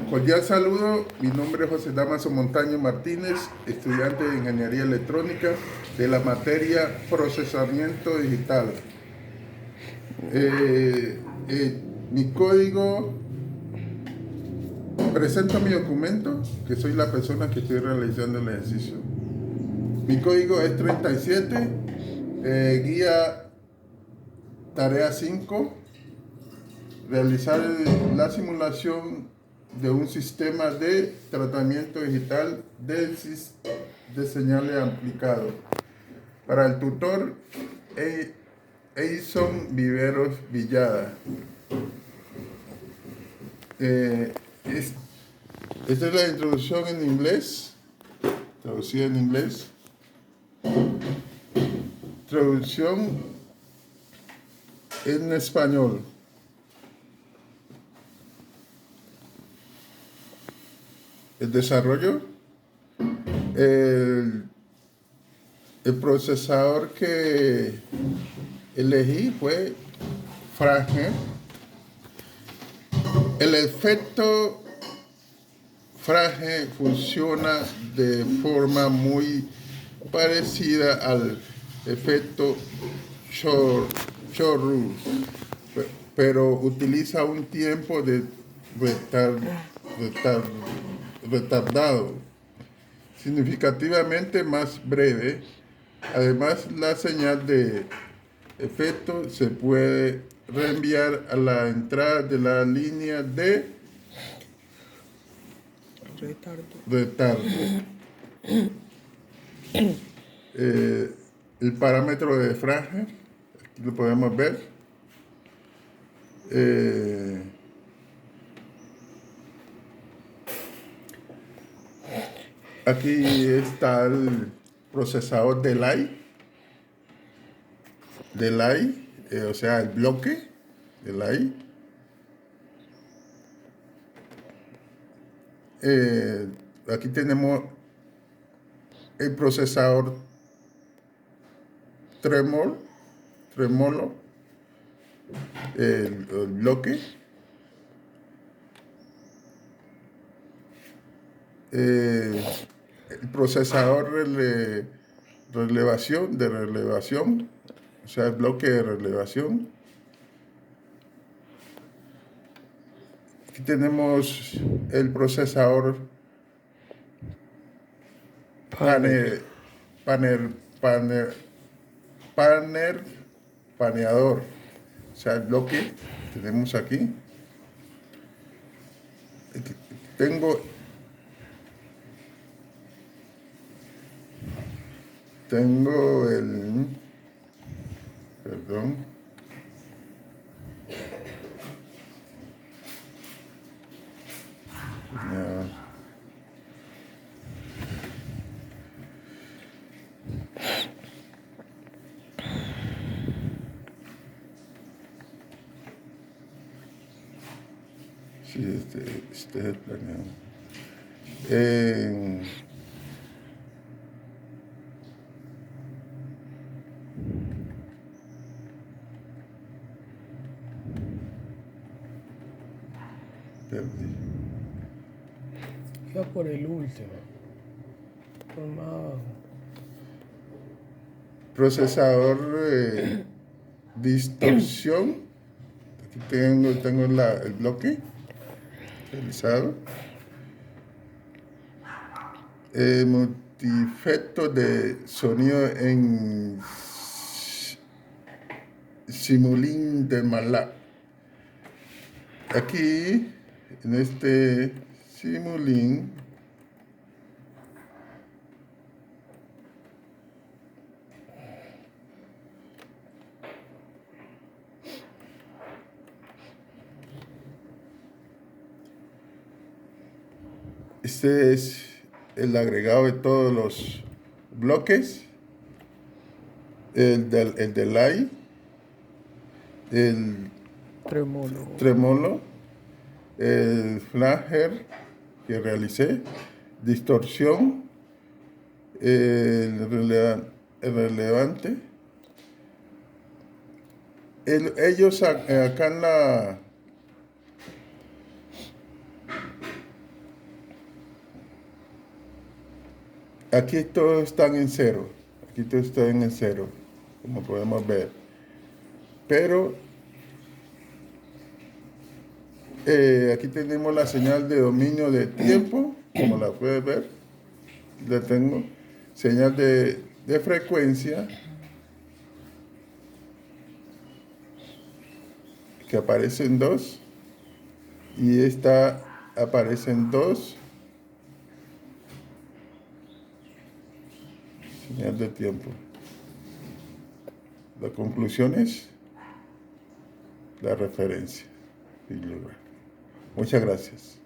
Cordial saludo, mi nombre es José Damaso Montaño Martínez, estudiante de Ingeniería Electrónica de la materia Procesamiento Digital. Mi código, presento mi documento, que soy la persona que estoy realizando el ejercicio. Mi código es 37, guía tarea 5, realizar la simulación de un sistema de tratamiento digital de señales aplicado. Para el tutor, Eison Viveros Villada. Esta es la introducción en inglés, traducida en inglés. Traducción en español. El desarrollo, el procesador que elegí fue Frage. El efecto Frage funciona de forma muy parecida al efecto Chorus, pero utiliza un tiempo de retardado, significativamente más breve. Además, la señal de efecto se puede reenviar a la entrada de la línea de retardo. El parámetro de Frage, aquí lo podemos ver. Aquí está el procesador Delay, o sea, el bloque Delay. Aquí tenemos el procesador Tremolo, el bloque. El procesador relevación, o sea, el bloque de relevación. Aquí tenemos el procesador paneador, o sea, el bloque que tenemos aquí. Tengo el, perdón, sí, este es el planeado. Iba por el último. Por más abajo. Procesador distorsión. Aquí tengo el bloque realizado. Multiefecto de sonido en Simulink de MATLAB. Aquí, en este Simulink, este es el agregado de todos los bloques, el delay, el tremolo, el flanger que realicé, distorsión, el relevante. Ellos acá aquí todos están en cero. Aquí todos están en cero, como podemos ver. Pero aquí tenemos la señal de dominio de tiempo, como la puedes ver. La tengo. Señal de frecuencia, que aparece en 2. Y esta aparece en 2. Señal de tiempo. La conclusión es la referencia y lugar. Muchas gracias.